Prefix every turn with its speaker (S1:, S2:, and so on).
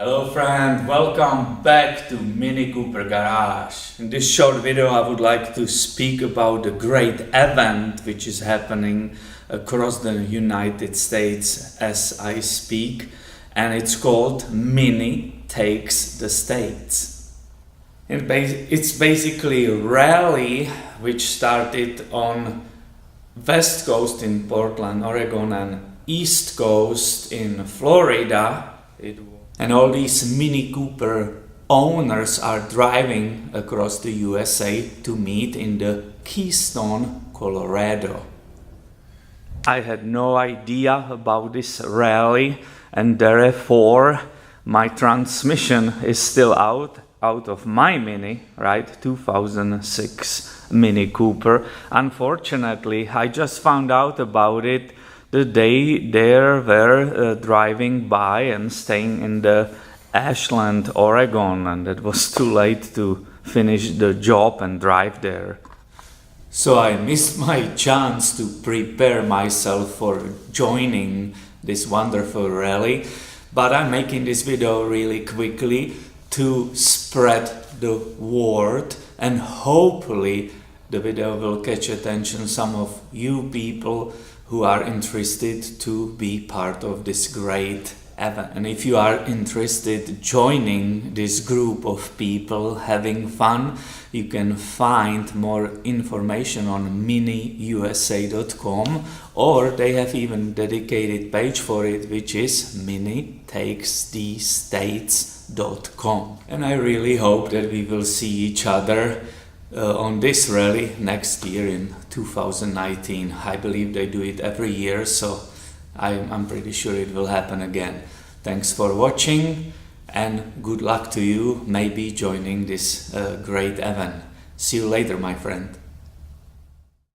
S1: Hello friend, welcome back to MiniCooper Garage. In this short video I would like to speak about the great event which is happening across the United States as I speak, and it's called Mini Takes the States. It's basically a rally which started on West Coast in Portland, Oregon, and East Coast in Florida. And all these MiniCooper owners are driving across the USA to meet in the Keystone, Colorado. I had no idea about this rally, and therefore my transmission is still out of my Mini, right, 2006 MiniCooper. Unfortunately, I just found out about it the day they were driving by and staying in the Ashland, Oregon, and it was too late to finish the job and drive there. So I missed my chance to prepare myself for joining this wonderful rally, but I'm making this video really quickly to spread the word, and hopefully the video will catch attention some of you people who are interested to be part of this great event. And if you are interested joining this group of people having fun, you can find more information on miniusa.com, or they have even dedicated page for it, which is minitakesthestates.com. And I really hope that we will see each other on this rally next year in 2019. I believe they do it every year, so I'm pretty sure it will happen again. Thanks for watching and good luck to you maybe joining this great event. See you later, my friend.